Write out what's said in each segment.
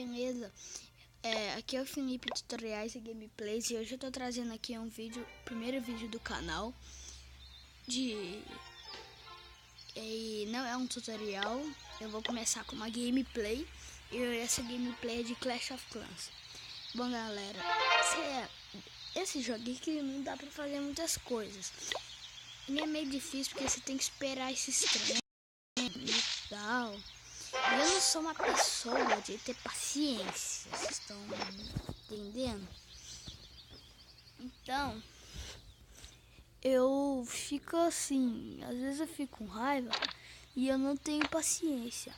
beleza? Aqui é o Felipe Tutoriais e Gameplays e hoje eu tô trazendo aqui um vídeo, primeiro vídeo do canal e não é um tutorial. Eu vou começar com uma gameplay e essa gameplay é de Clash of Clans. Bom, galera, esse jogo aqui não dá pra fazer muitas coisas. Ele é meio difícil porque você tem que esperar esses trem e tal. Eu não sou uma pessoa de ter paciência, vocês estão entendendo? Então, eu fico assim, às vezes eu fico com raiva e eu não tenho paciência.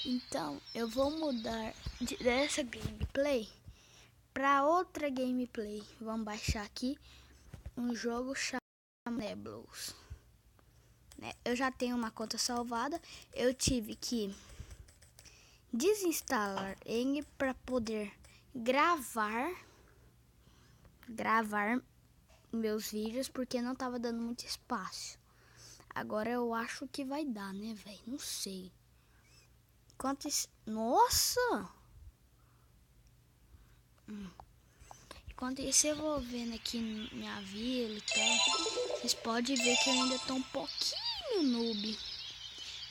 Então, eu vou mudar dessa gameplay para outra gameplay. Vamos baixar aqui um jogo chamado Nebulous. Eu já tenho uma conta salvada, eu tive que desinstalar ele para poder gravar meus vídeos, porque não tava dando muito espaço. Agora eu acho que vai dar, né, velho? Não sei. Nossa! Enquanto isso eu vou vendo aqui minha vila e tal. Vocês podem ver que eu ainda tô um pouquinho noob.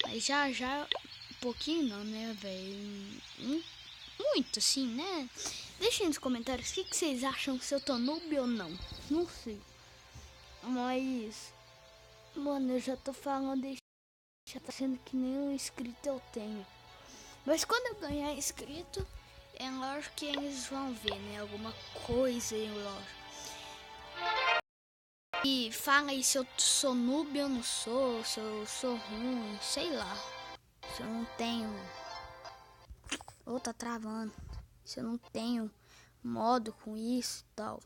Mas já um pouquinho não, né, velho? Muito assim, né? Deixem nos comentários o que vocês acham, se eu tô noob ou não. Não sei. Mas, mano, eu já tô falando isso. Já tá sendo que nenhum inscrito eu tenho. Mas quando eu ganhar inscrito, é lógico que eles vão ver, né? Alguma coisa aí, lógico. E fala aí se eu sou noob ou não sou, se eu sou ruim, sei lá. Se eu não tenho... Ou tá travando. Se eu não tenho modo com isso e tal.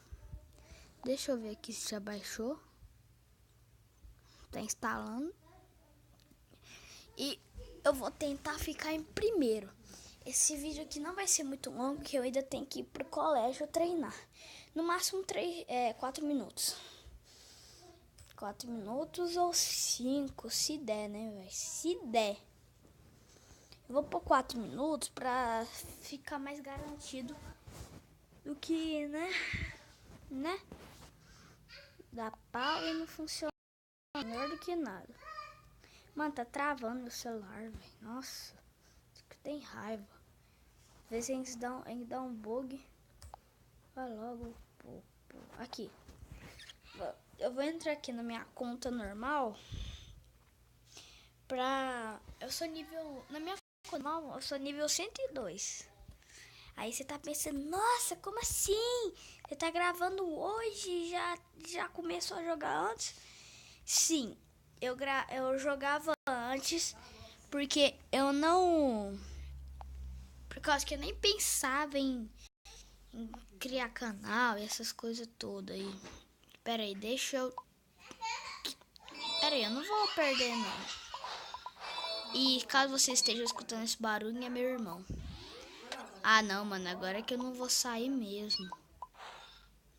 Deixa eu ver aqui se já baixou. Tá instalando. E eu vou tentar ficar em primeiro. Esse vídeo aqui não vai ser muito longo, que eu ainda tenho que ir pro colégio treinar. No máximo 4 minutos. 4 minutos ou 5, se der, né, velho? Se der. Eu vou por 4 minutos pra ficar mais garantido do que, né? Dá pau e não funciona melhor do que nada. Mano, tá travando meu celular, velho. Nossa, que tem raiva. Às vezes ainda dá um bug. Vai logo. Aqui. Eu vou entrar aqui na minha conta normal. Eu sou nível... Na minha conta normal, eu sou nível 102. Aí você tá pensando, nossa, como assim? Você tá gravando hoje e já começou a jogar antes? Sim, eu jogava antes porque eu não... Por causa que eu nem pensava em criar canal e essas coisas todas aí. Pera aí, eu não vou perder não. E caso você esteja escutando esse barulho, é meu irmão. Ah não, mano, agora é que eu não vou sair mesmo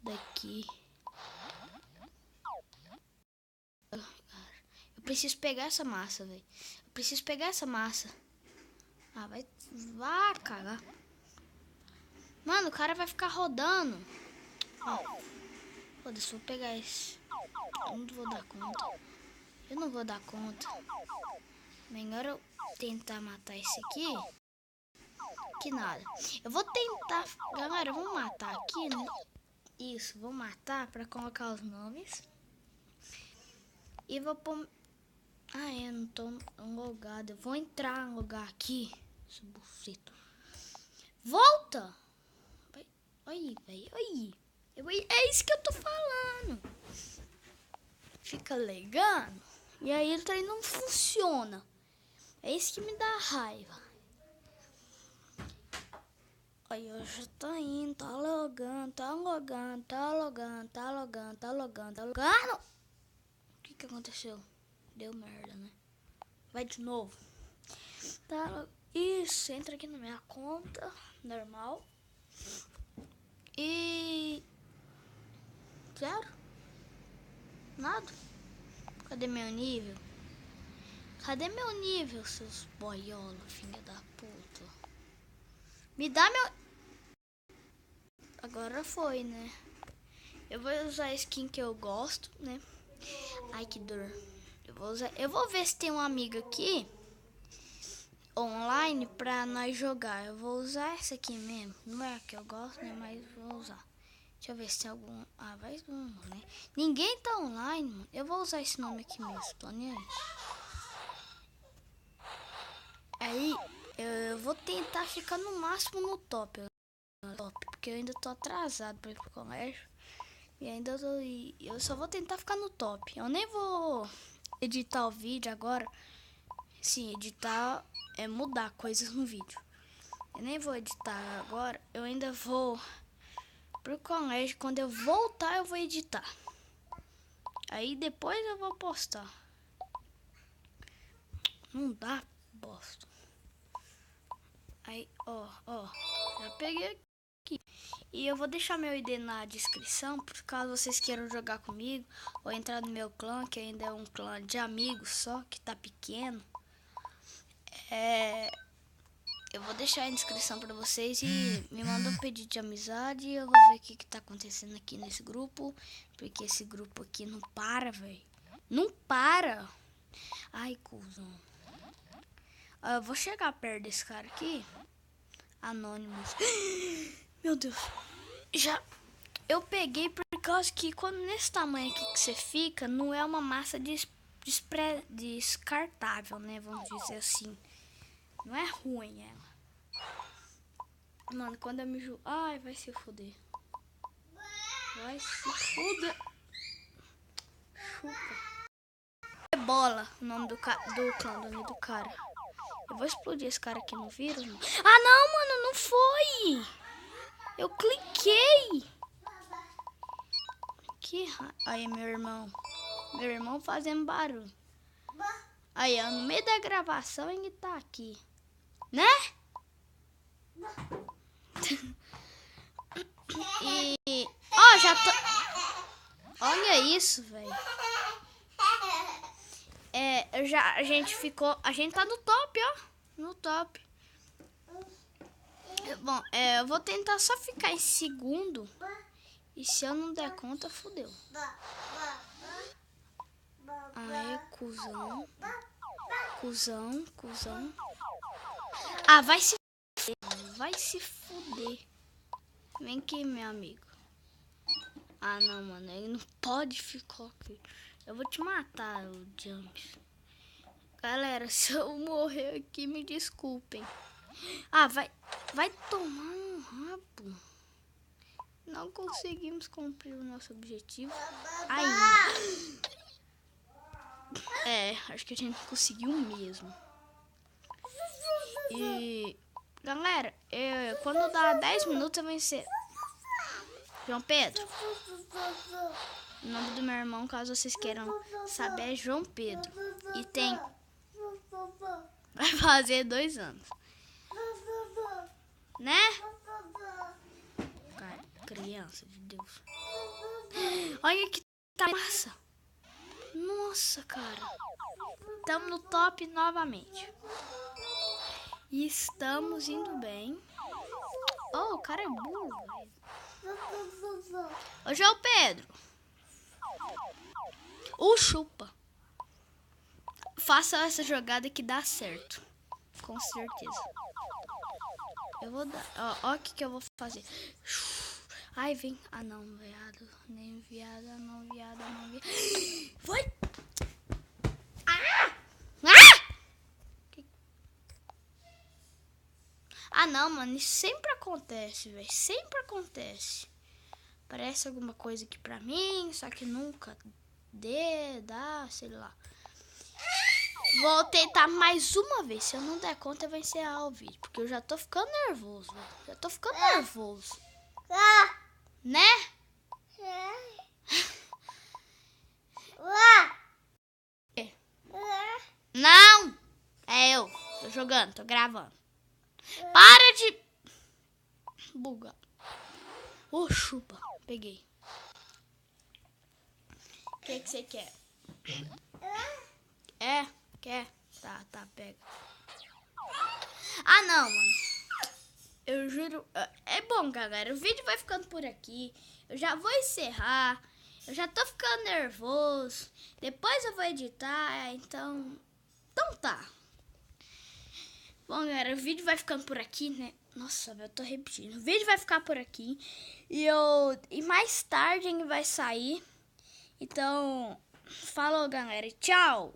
daqui. Eu preciso pegar essa massa, velho. Eu preciso pegar essa massa. Ah, vai cagar. Mano, o cara vai ficar rodando. Foda-se, vou pegar esse. Eu não vou dar conta. Eu não vou dar conta. Melhor eu tentar matar esse aqui. Que nada. Eu vou tentar... Galera, vamos matar aqui, né? Isso, vou matar pra colocar os nomes. E vou pôr... Ah, eu não tô logado. Eu vou entrar no lugar aqui. Esse buceta. Volta! Oi, velho. Oi. É isso que eu tô falando. Fica legando. E aí o trem não funciona. É isso que me dá raiva. Aí eu já tô indo. Tá logando. O que aconteceu? Deu merda, né? Vai de novo. Isso, entra aqui na minha conta normal. E... Zero? Nada? Cadê meu nível? Cadê meu nível, seus boiola, filha da puta? Me dá meu... Agora foi, né? Eu vou usar a skin que eu gosto, né? Ai, que dor. Eu vou ver se tem um amigo aqui online pra nós jogar. Eu vou usar essa aqui mesmo. Não é a que eu gosto, né? Mas vou usar. Deixa eu ver se tem algum... Ah, vai um, né? Ninguém tá online, mano. Eu vou usar esse nome aqui mesmo. Tô nem aí. Eu vou tentar ficar no máximo no top. Porque eu ainda tô atrasado pra ir pro colégio. E ainda eu só vou tentar ficar no top. Eu nem vou editar o vídeo agora. Sim, editar é mudar coisas no vídeo. Eu nem vou editar agora. Eu ainda vou pro colégio. Quando eu voltar, eu vou editar. Aí depois eu vou postar. Não dá, bosta. Aí, ó. Já peguei aqui. E eu vou deixar meu ID na descrição, por caso vocês queiram jogar comigo ou entrar no meu clã, que ainda é um clã de amigos só, que tá pequeno. Eu vou deixar a inscrição pra vocês e me manda um pedido de amizade. Eu vou ver o que tá acontecendo aqui nesse grupo, porque esse grupo aqui não para, velho. Não para. Ai, cuzão. Eu vou chegar perto desse cara aqui. Anônimos. Meu Deus. Já eu peguei por causa que quando nesse tamanho aqui que você fica, não é uma massa descartável, né? Vamos dizer assim. Não é ruim ela. Mano, quando eu me ai, vai se fuder. Vai se fuder. Chupa. É bola o nome do clã, do nome do cara. Eu vou explodir esse cara aqui no vírus. Ah, não, mano, não foi. Eu cliquei. Aí, meu irmão. Meu irmão fazendo barulho. Aí, ó, no meio da gravação ele tá aqui. Né? E... Ó, já tô... Olha isso, velho. A gente ficou... A gente tá no top, ó. No top. Bom, eu vou tentar só ficar em segundo. E se eu não der conta, fodeu. Aí, cuzão. Cuzão. Ah, vai se fuder. Vai se fuder. Vem aqui, meu amigo. Ah, não, mano. Ele não pode ficar aqui. Eu vou te matar, o Jumps. Galera, se eu morrer aqui, me desculpem. Ah, vai tomar um rabo. Não conseguimos cumprir o nosso objetivo ainda. Acho que a gente conseguiu mesmo. E, galera, quando dá 10 minutos eu vencer. João Pedro. O nome do meu irmão, caso vocês queiram saber, é João Pedro. E tem... Vai fazer 2 anos. Né? Cara, criança de Deus. Olha que tá massa. Nossa, cara. Estamos no top novamente. E estamos indo bem. Oh, o cara é burro, velho. Ô, João Pedro. Chupa. Faça essa jogada que dá certo. Com certeza. Eu vou dar... Ó o que eu vou fazer. Ai, vem. Ah, não, viado. Nem viada, não, viada, não, viada. Vai. Ah, não, mano. Isso sempre acontece, velho. Sempre acontece. Parece alguma coisa aqui pra mim, só que nunca dá, sei lá. Vou tentar mais uma vez. Se eu não der conta, vai encerrar o vídeo. Porque eu já tô ficando nervoso, velho. Já tô ficando nervoso. Né? Não! É eu. Tô jogando, tô gravando. Para de... bugar. Chupa. Peguei. O que você quer? Quer? Tá, pega. Ah, não, mano. Eu juro. É bom, galera. O vídeo vai ficando por aqui. Eu já vou encerrar. Eu já tô ficando nervoso. Depois eu vou editar, então tá. Bom, galera, o vídeo vai ficando por aqui, né? Nossa, eu tô repetindo. O vídeo vai ficar por aqui. E mais tarde ele vai sair. Então, falou, galera. Tchau.